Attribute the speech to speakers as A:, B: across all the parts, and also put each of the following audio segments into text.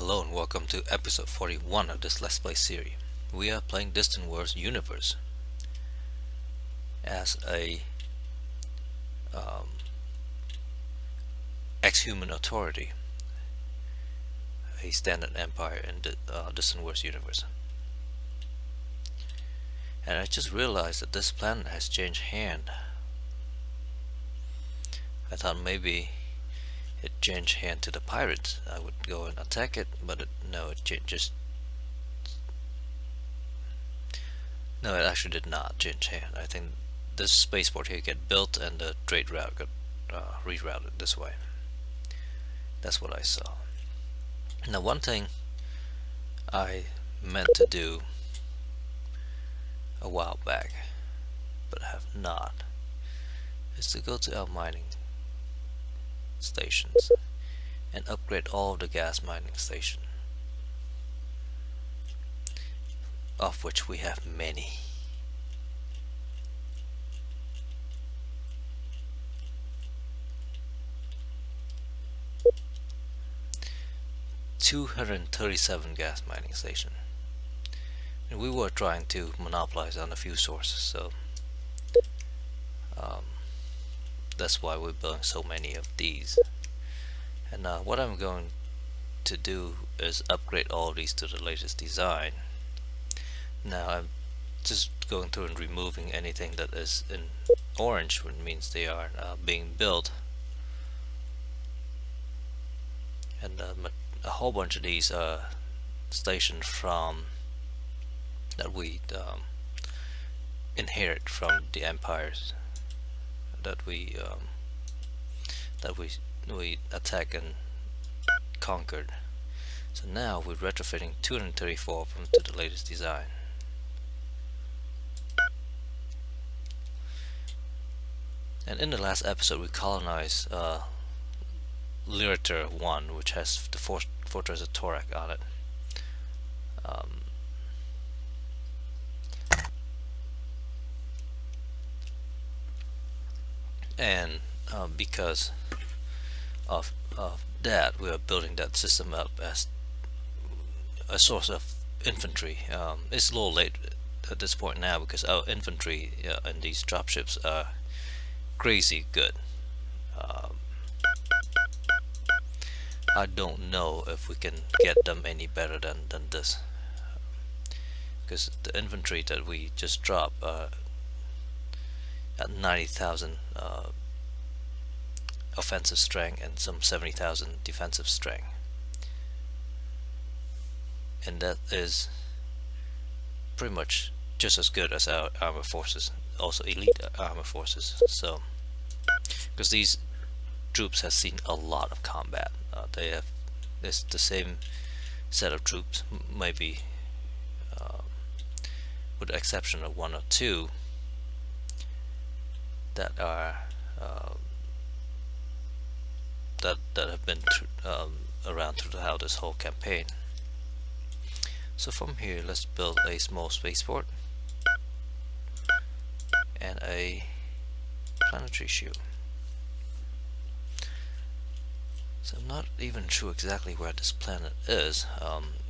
A: Hello and welcome to episode 41 of this Let's Play series. We are playing Distant Worlds Universe as a XHuman authority, a standard empire in the Distant Worlds Universe. And I just realized that this planet has changed hand. I thought maybe it changed hand to the pirates. I would go and attack it, but no, it actually did not change hand. I think this spaceport here get built and the trade route got rerouted this way. That's what I saw. Now, one thing I meant to do a while back, but have not, is to go to our mining stations and upgrade all of the gas mining station, of which we have many. $237 gas mining station, and we were trying to monopolize on a few sources, so that's why we're building so many of these. And what I'm going to do is upgrade all of these to the latest design. Now I'm just going through and removing anything that is in orange, which means they are being built, and a whole bunch of these stations from that we inherit from the empires that we attack and conquered. So now we're retrofitting 234 of them to the latest design. And in the last episode we colonized Lyrater 1, which has the Fortress of Torak on it. And because of that, we are building that system up as a source of infantry. It's a little late at this point now because our infantry and these dropships are crazy good. I don't know if we can get them any better than this, because the infantry that we just dropped at 90,000 offensive strength and some 70,000 defensive strength, and that is pretty much just as good as our armor forces, also elite armor forces. So, because these troops have seen a lot of combat, it's the same set of troops, maybe with the exception of one or two that are that have been around throughout this whole campaign. So from here, let's build a small spaceport and a planetary shoe. So I'm not even sure exactly where this planet is,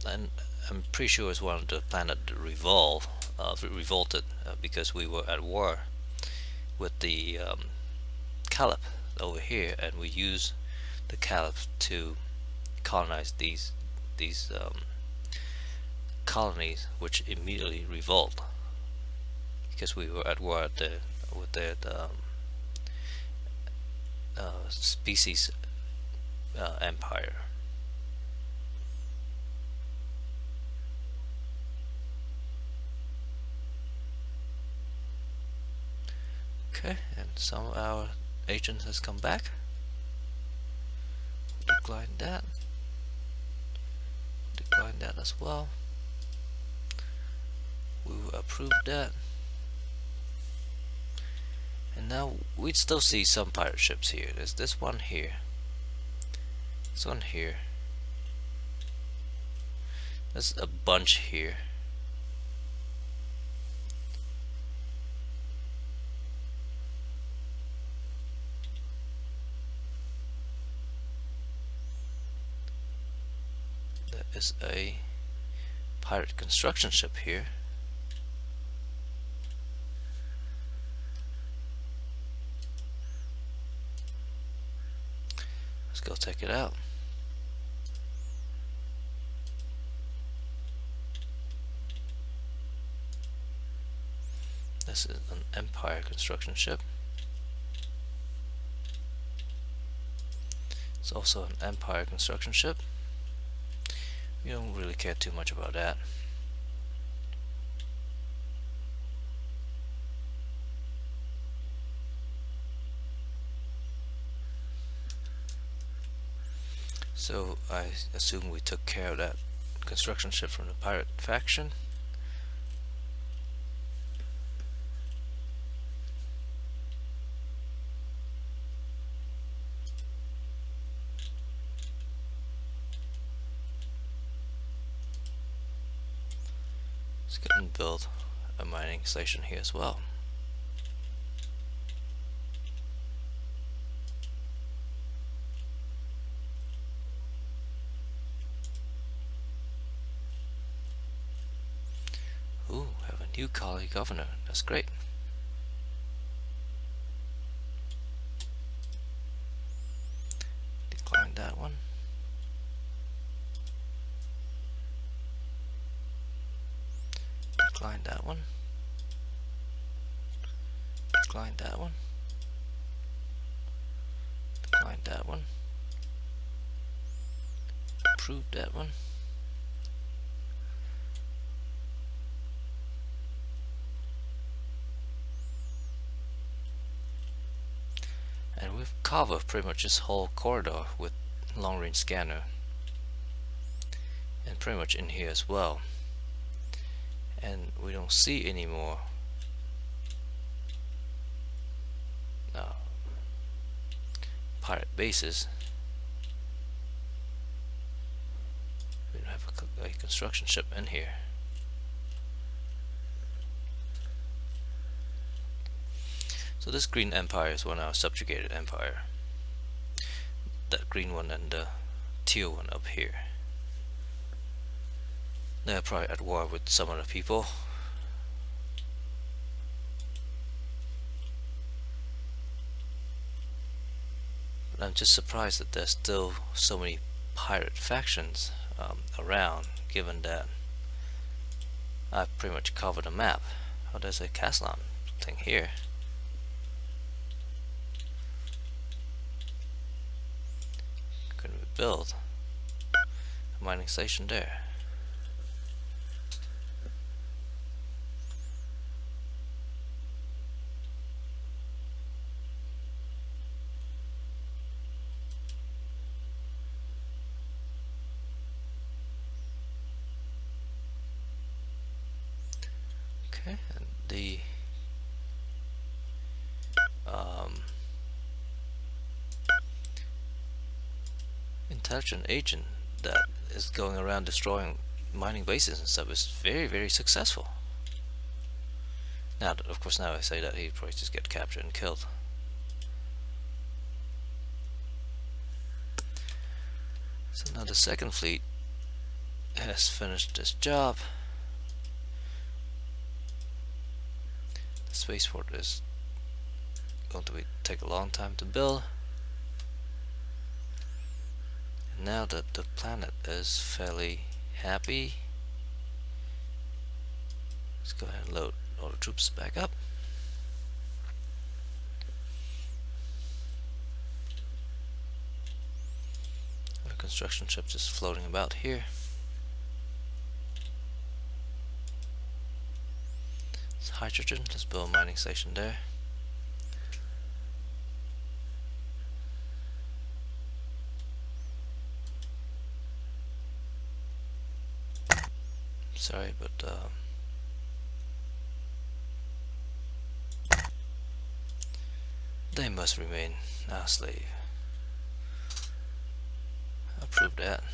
A: and I'm pretty sure it's one of the planets that revolted because we were at war with the Caliph over here, and we use the Caliph to colonize these colonies, which immediately revolt because we were at war with the species empire. Okay, and some of our agents has come back. Decline that as well. We will approve that. And now we'd still see some pirate ships here. There's this one here, this one here, there's a bunch here. is a pirate construction ship here. Let's go check it out. This is an Empire construction ship. It's also an Empire construction ship. We don't really care too much about that. So I assume we took care of that construction ship from the pirate faction. Let's go and build a mining station here as well. Ooh, have a new colony governor. That's great. Decline that one. Decline that one. Decline that one. Decline that one. Approve that one. And we've covered pretty much this whole corridor with long-range scanner, and pretty much in here as well. And we don't see any more pirate bases. We don't have a construction ship in here. So this green empire is one of our subjugated empire. That green one and the teal one up here. They're probably at war with some other people. But I'm just surprised that there's still so many pirate factions around, given that I've pretty much covered the map. Oh, there's a Castellan thing here. Can we build a mining station there? Okay, and the intelligent agent that is going around destroying mining bases and stuff is very, very successful. Now, of course, now I say that, he'd probably just get captured and killed. So now the second fleet has finished this job. The spaceport is going to take a long time to build. And now that the planet is fairly happy, let's go ahead and load all the troops back up. Our construction ship just floating about here. It's hydrogen. Let's build a mining station there. Sorry, but they must remain our slave. Approve that.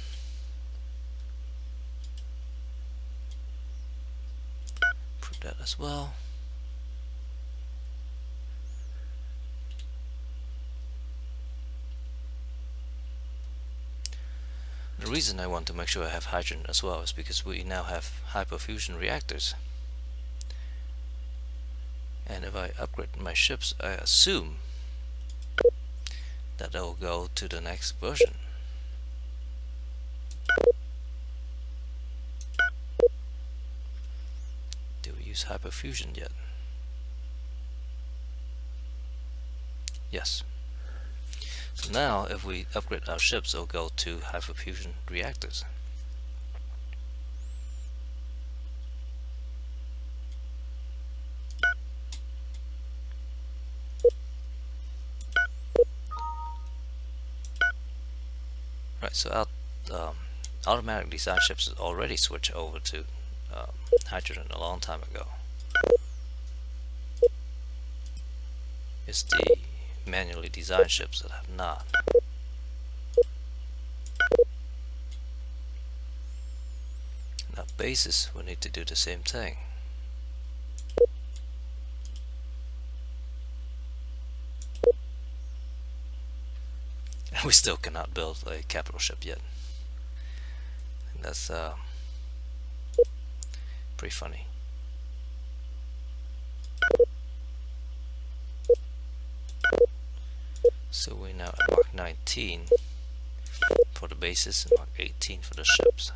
A: Approve that as well. The reason I want to make sure I have hydrogen as well is because we now have hyperfusion reactors. And if I upgrade my ships, I assume that they'll go to the next version. Do we use hyperfusion yet? Yes. So now if we upgrade our ships, they'll go to hyperfusion reactors. Right, so our automatic design ships has already switched over to hydrogen a long time ago. It's the manually designed ships that have not. Now bases will need to do the same thing. And we still cannot build a capital ship yet. And that's pretty funny. So we're now at Mark 19 for the bases and Mark 18 for the ships.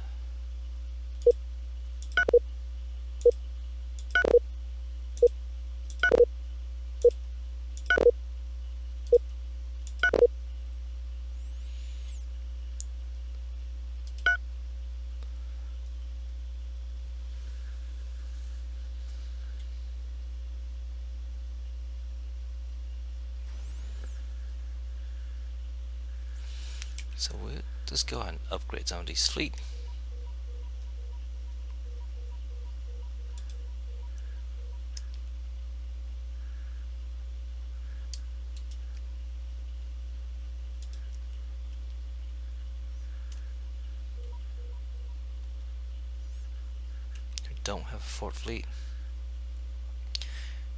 A: So we'll just go ahead and upgrade some of these fleet. We don't have a fourth fleet.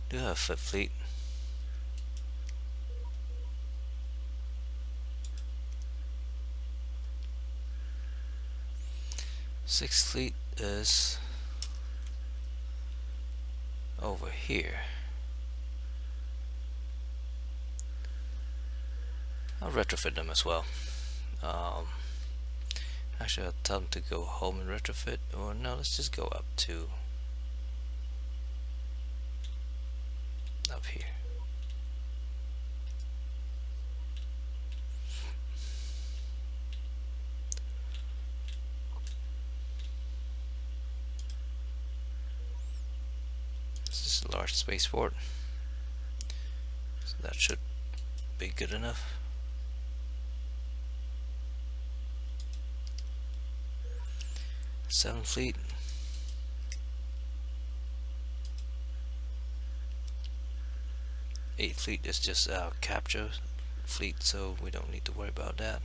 A: Do have a fifth fleet. Sixth fleet is over here. I'll retrofit them as well. Actually, I'll tell them to go home and retrofit, or no, let's just go up here. This is a large spaceport, so that should be good enough. Seventh fleet. Eighth fleet is just our capture fleet, so we don't need to worry about that.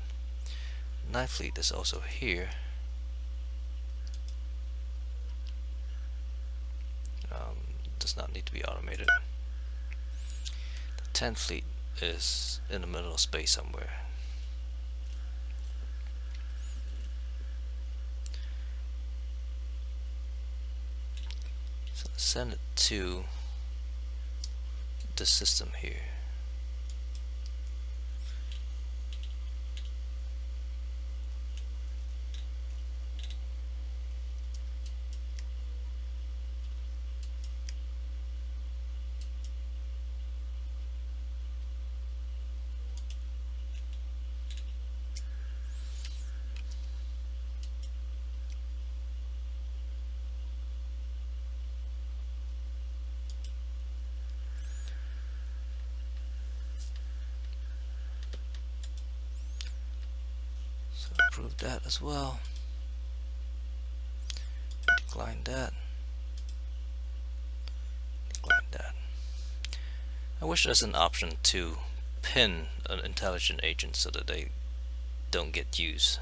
A: Ninth fleet is also here. Does not need to be automated. The 10th fleet is in the middle of space somewhere. So let's send it to the system here. Approve that as well. Decline that. Decline that. I wish there's an option to pin an intelligent agent so that they don't get used.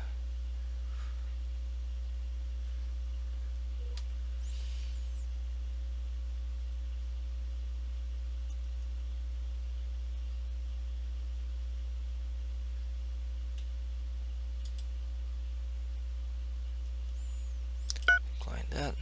A: that.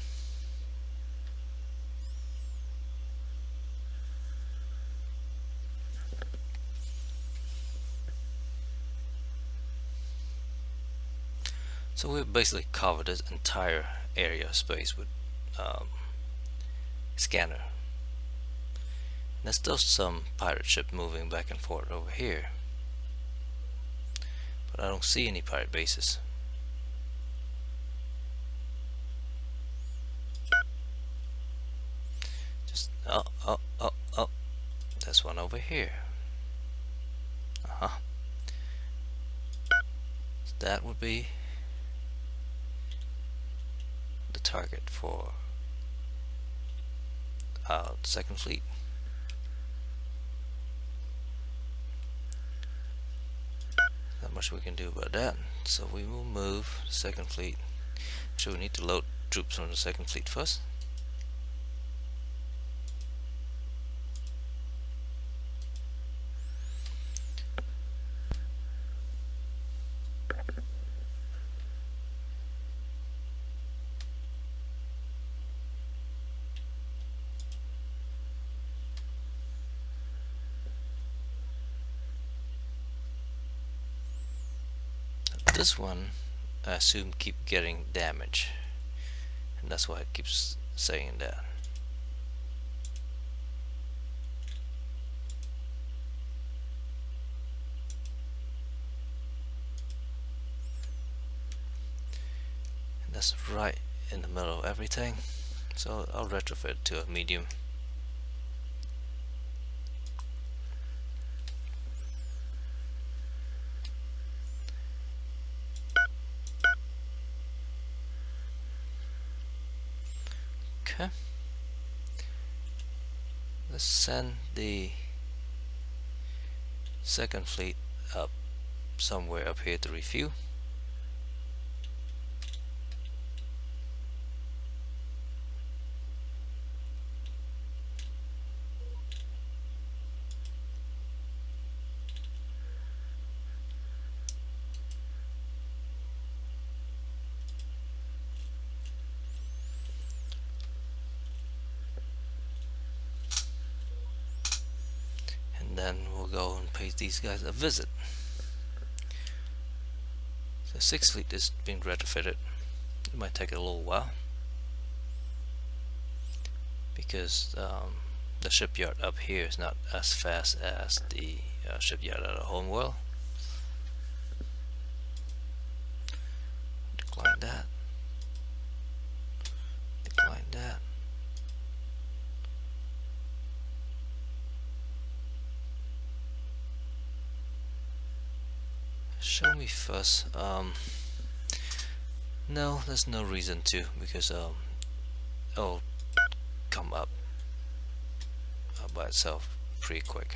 A: So we basically covered this entire area of space with scanner. There's still some pirate ship moving back and forth over here, but I don't see any pirate bases. Just oh, there's one over here. So that would be the target for second fleet. Not much we can do about that. So we will move the second fleet. Actually, we need to load troops from the second fleet first. This one, I assume, keep getting damage, and that's why it keeps saying that. And that's right in the middle of everything, so I'll retrofit to a medium. Okay, let's send the second fleet up somewhere up here to refuel. And then we'll go and pay these guys a visit. The sixth fleet is being retrofitted. It might take a little while because the shipyard up here is not as fast as the shipyard at our home world. Decline that. Decline that. Show me first. No, there's no reason to, because it'll come up by itself pretty quick.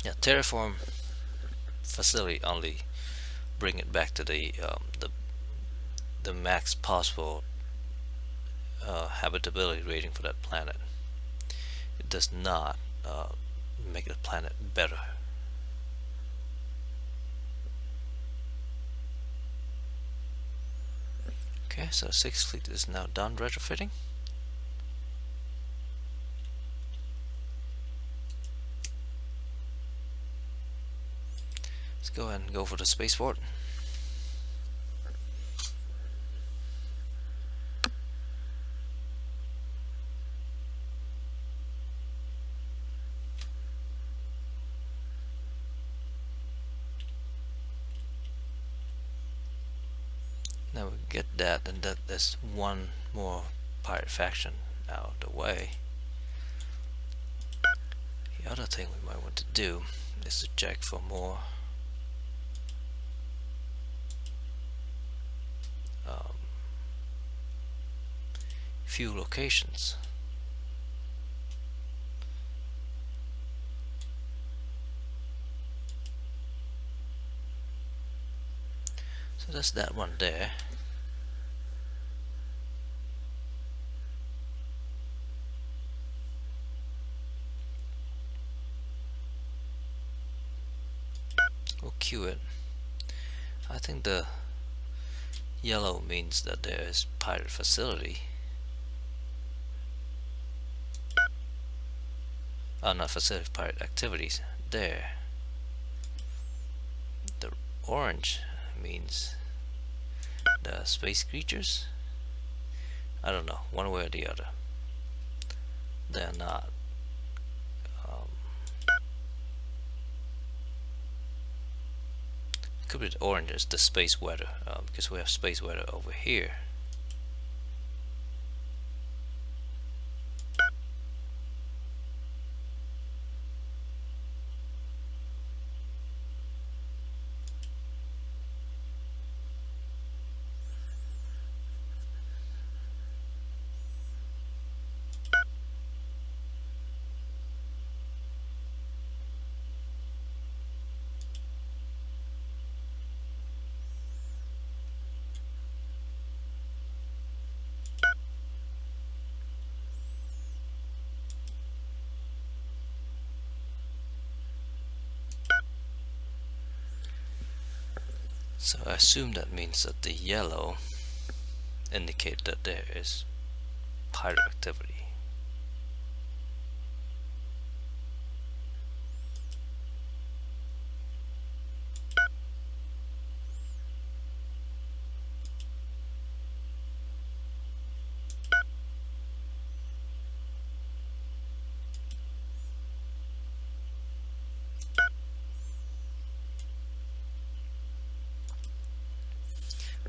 A: Yeah, terraform facility only bring it back to the max possible habitability rating for that planet. It does not make the planet better. Okay, so 6th fleet is now done retrofitting. Let's go ahead and go for the spaceport. Now we get that, and there's one more pirate faction out of the way. The other thing we might want to do is to check for more few locations. So that's that one there. We'll queue it. I think the yellow means that there is pirate facility. Oh, not facility, pirate activities there. The orange means the space creatures. I don't know, one way or the other. They're not. Um, could be the orange is the space weather, because we have space weather over here. So I assume that means that the yellow indicate that there is pirate activity.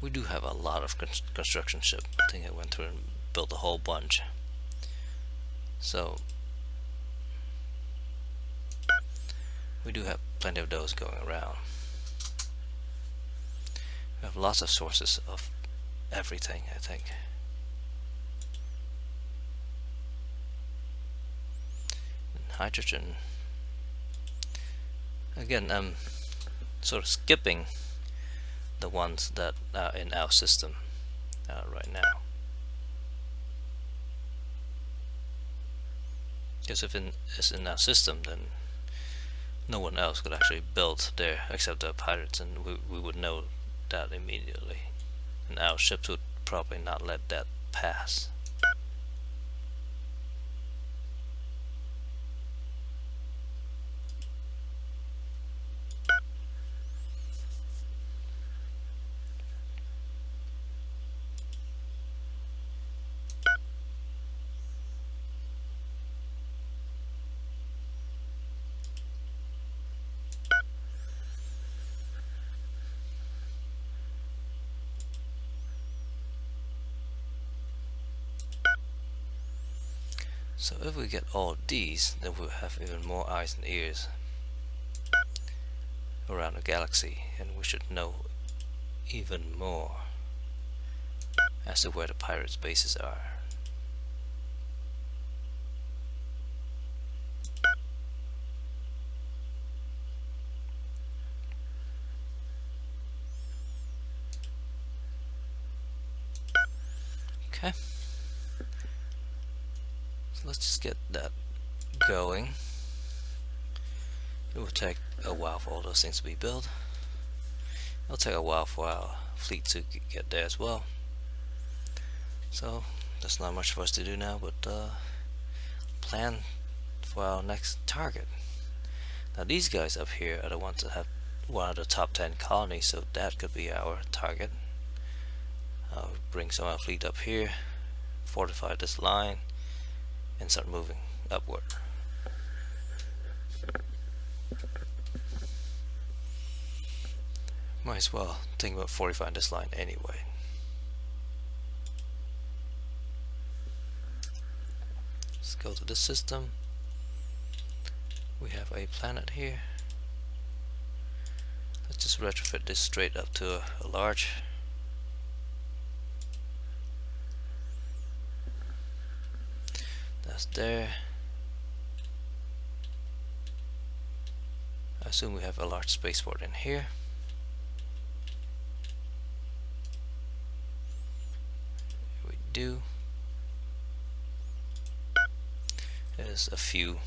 A: We do have a lot of construction ship. I think I went through and built a whole bunch. So we do have plenty of those going around. We have lots of sources of everything, I think. And hydrogen. Again, I'm sort of skipping the ones that are in our system right now. Because if it's in our system, then no one else could actually build there except the pirates, and we would know that immediately. And our ships would probably not let that pass. So if we get all these, then we'll have even more eyes and ears around the galaxy, and we should know even more as to where the pirates' bases are. Okay. So let's just get that going. It will take a while for all those things to be built. It'll take a while for our fleet to get there as well. So there's not much for us to do now but plan for our next target. Now these guys up here are the ones that have one of the top 10 colonies, so that could be our target. Bring some of our fleet up here, fortify this line, and start moving upward. Might as well think about fortifying this line anyway. Let's go to this system. We have a planet here. Let's just retrofit this straight up to a large. That's there. I assume we have a large spaceport in here. We do. There's a few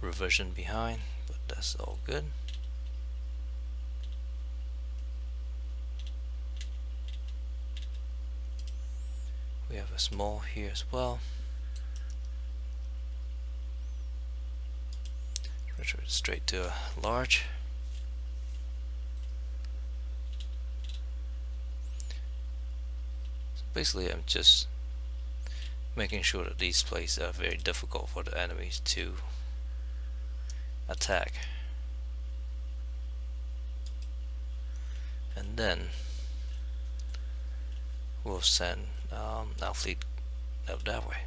A: revision behind, but that's all good. We have a small here as well. Retro it straight to a large. So basically I'm just making sure that these places are very difficult for the enemies to attack. And then we'll send our fleet out that way.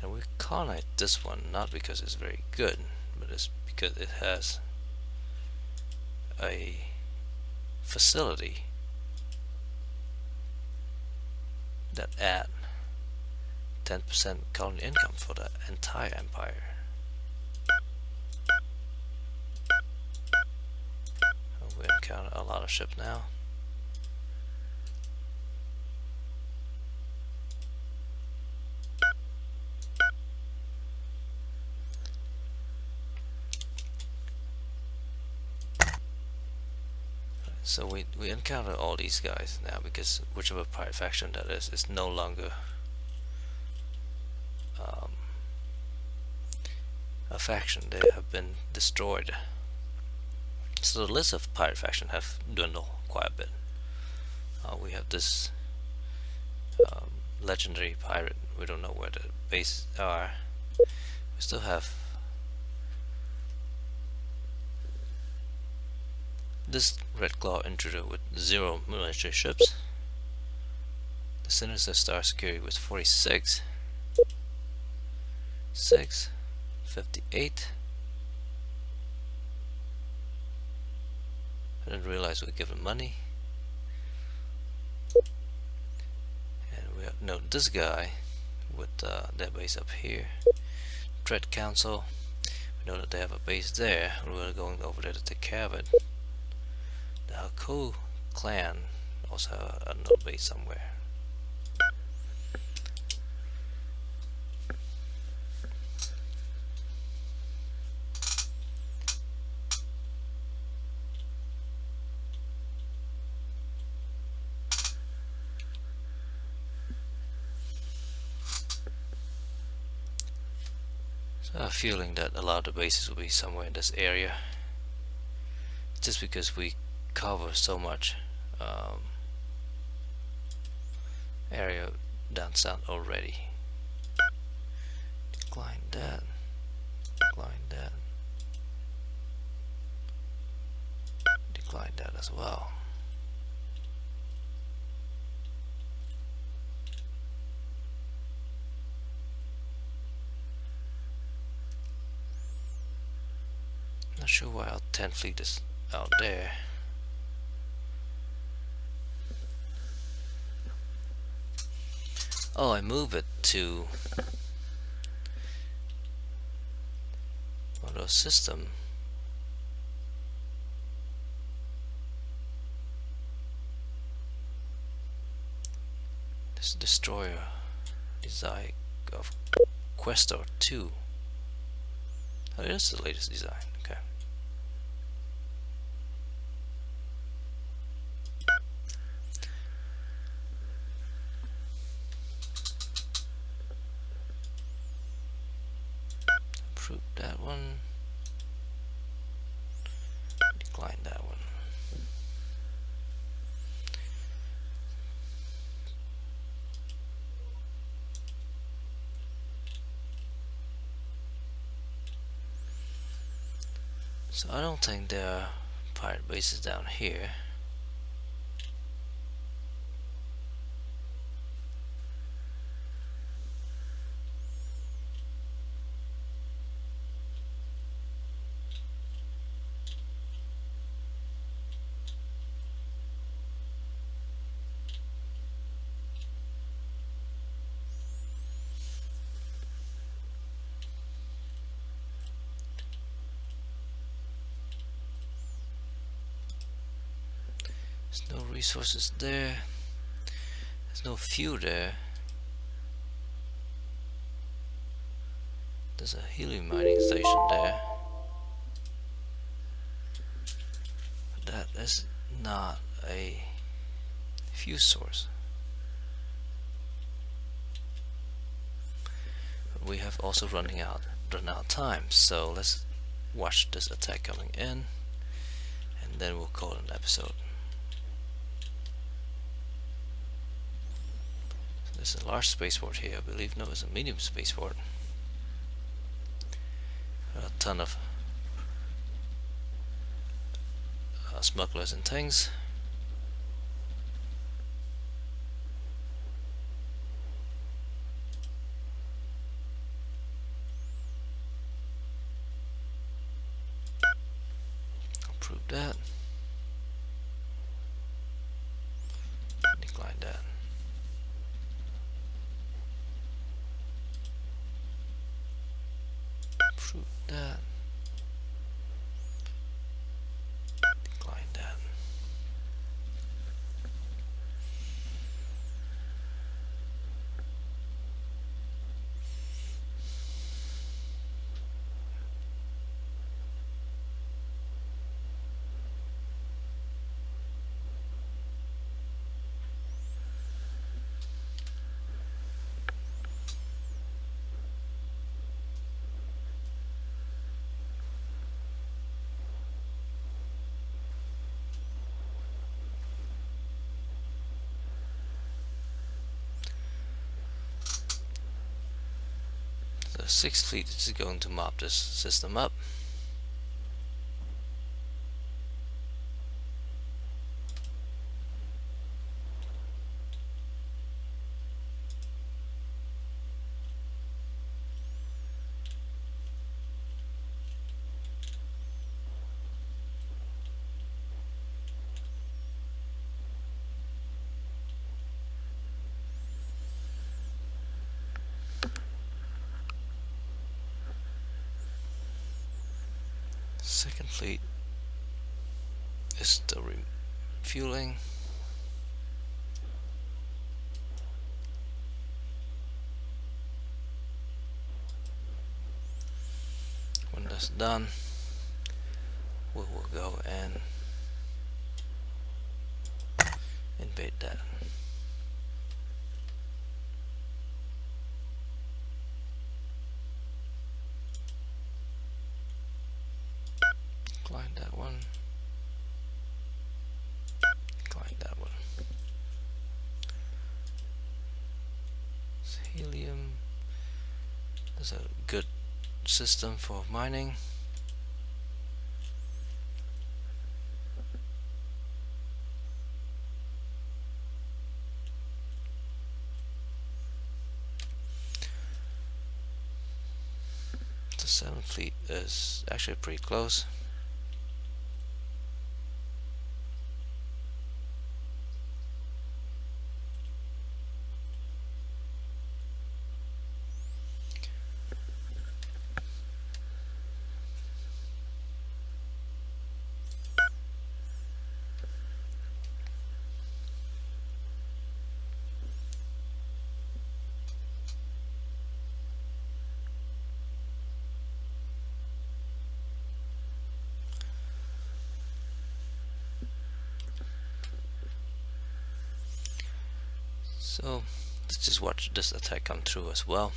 A: And we colonize this one not because it's very good, but it's because it has a facility that add 10% colony income for the entire empire. We encounter a lot of ships now. So we encounter all these guys now because whichever pirate faction that is no longer a faction. They have been destroyed. So the list of pirate faction have dwindled quite a bit. We have this legendary pirate. We don't know where the bases are. We still have this Red Claw intruder with 0 military ships. The Sinister Star Security with 46. 6. 58. I didn't realize we given money. And we have this guy with their base up here. Dread Council. We know that they have a base there. We're going over there to take care of it. The Haku clan also have another base somewhere. So I have a feeling that a lot of the bases will be somewhere in this area, just because we cover so much area down south already. Decline that, decline that, decline that as well. Not sure why our 10th fleet is out there. Oh, I move it to one of those system. This destroyer design of Questor 2. Oh, it is the latest design. Okay. Approve that one. Decline that one. So I don't think there are pirate bases down here. There's no resources there. There's no fuel there. There's a helium mining station there. But that is not a fuel source. we have also run out of time. So let's watch this attack coming in, and then we'll call it an episode. So there's a large spaceport here, I believe. No, it's a medium spaceport. A ton of smugglers and things. Approve that. Decline that. Approve that. Decline that. The 6th Fleet is going to mop this system up. Second Fleet is still refueling. When that's done, we will go and invade that. Decline that one. Decline that one. It's helium. There's a good system for mining. The 7th Fleet is actually pretty close. So let's just watch this attack come through as well.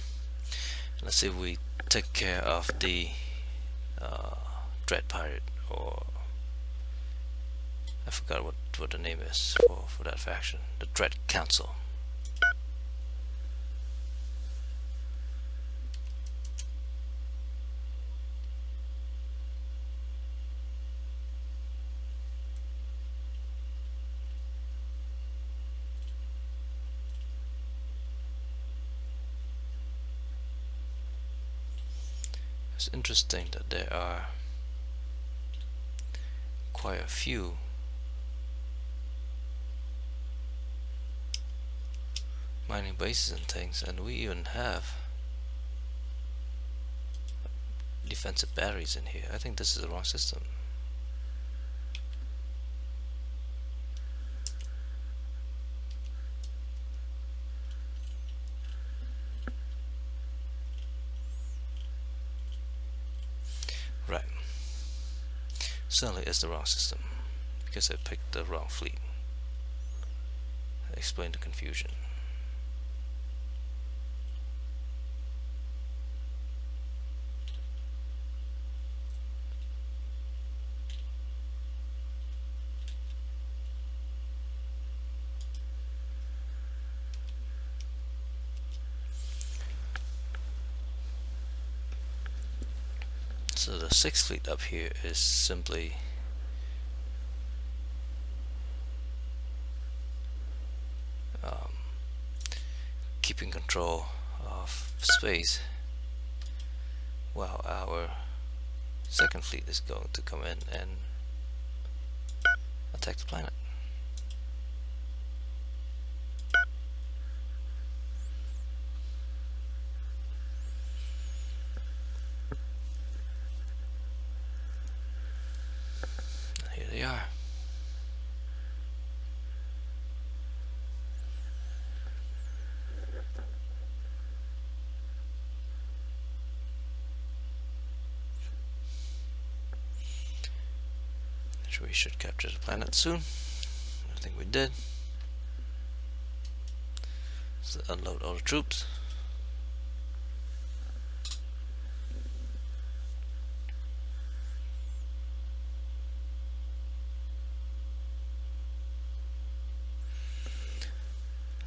A: Let's see if we take care of the Dread Pirate, or I forgot what the name is for that faction. The Dread Council. It's interesting that there are quite a few mining bases and things, and we even have defensive batteries in here. I think this is the wrong system. Right. Certainly it's the wrong system, because I picked the wrong fleet. I explained the confusion. So the 6th fleet up here is simply keeping control of space, while our 2nd fleet is going to come in and attack the planet. And here they are. We should capture the planet soon. I think we did. So unload all the troops.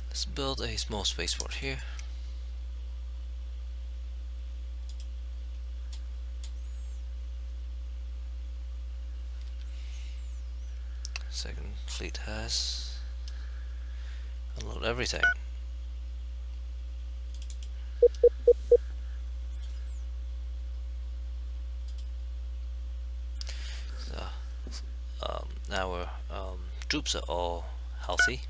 A: Let's build a small spaceport here. Second fleet has unload everything. So our troops are all healthy.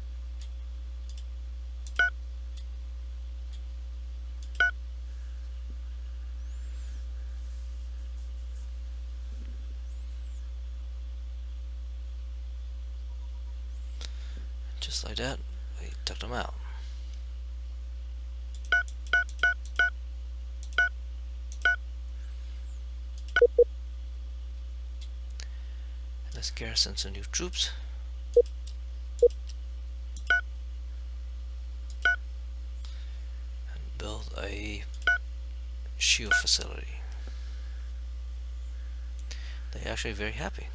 A: Just like that, we took them out. Let's garrison some new troops. And build a shield facility. They're actually very happy.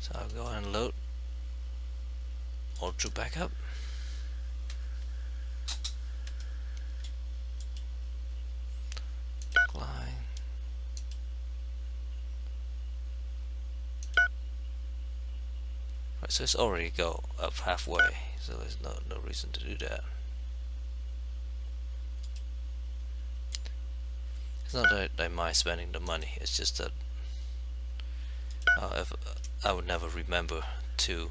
A: So I'll go and load all troop back up. Decline. Right, so it's already go up halfway, so there's no reason to do that. It's not that I mind spending the money, it's just that if I would never remember to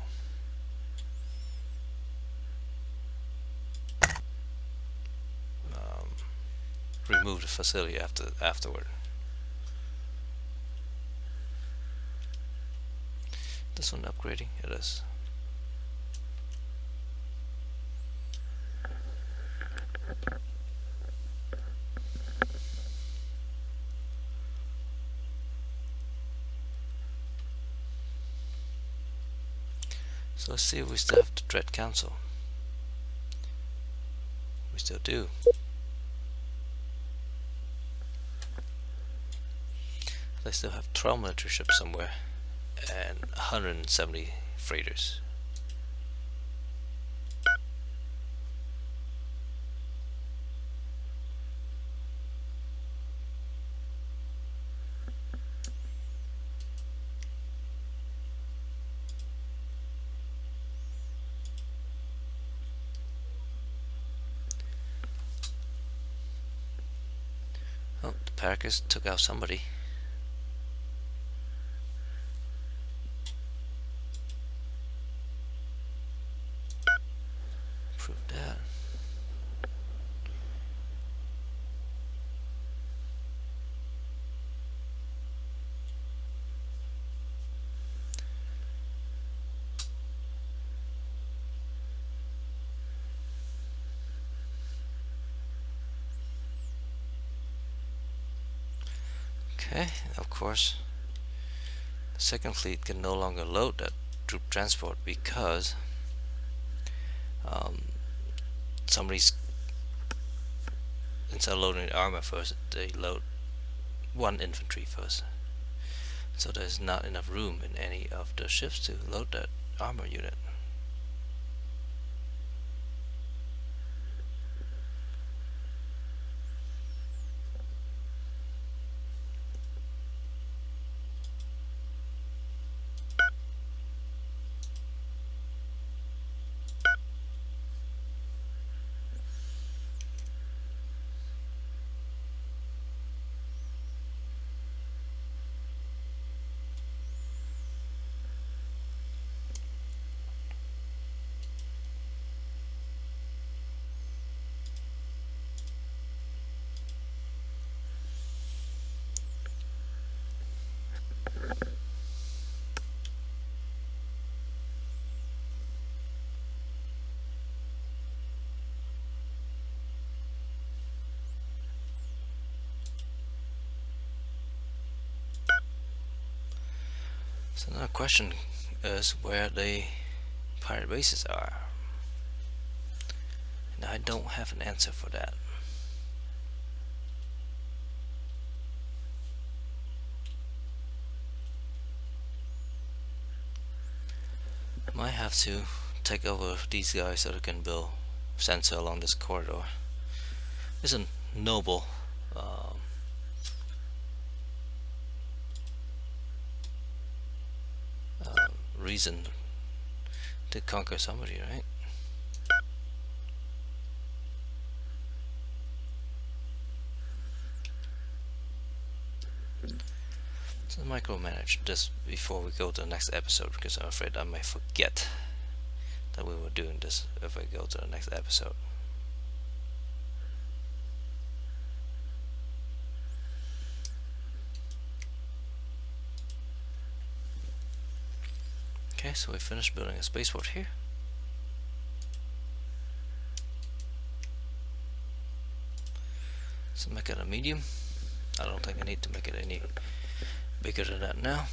A: remove the facility afterward. This one upgrading? It is. So let's see if we still have the Dread Council. We still do. They still have 12 military ships somewhere and 170 freighters. Oh, the Paracas took out somebody. Prove that. Okay, of course, the 2nd fleet can no longer load that troop transport because somebody's, instead of loading the armor first, they load 1 infantry first. So there's not enough room in any of the ships to load that armor unit. So now the question is where the pirate bases are. And I don't have an answer for that. Might have to take over these guys so they can build sensor along this corridor. It's a noble reason to conquer somebody, right? So micromanage this before we go to the next episode, because I'm afraid I might forget that we were doing this if I go to the next episode. Okay, so we finished building a spaceport here. So make it a medium. I don't think I need to make it any bigger than that now.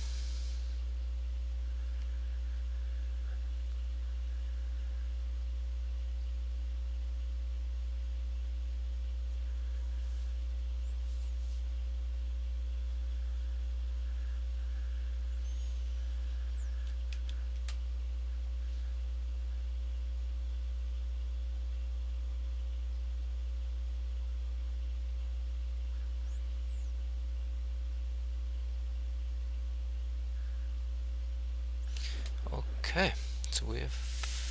A: Okay, so we have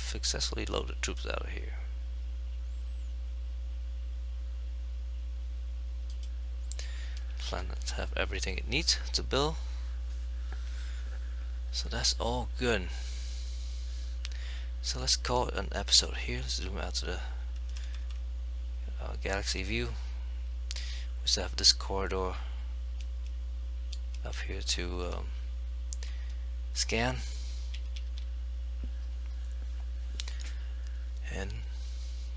A: successfully loaded troops out of here. Planets have everything it needs to build, so that's all good. So let's call it an episode here. Let's zoom out to the galaxy view. We still have this corridor up here to scan. And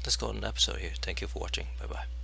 A: let's call it an episode here. Thank you for watching. Bye bye.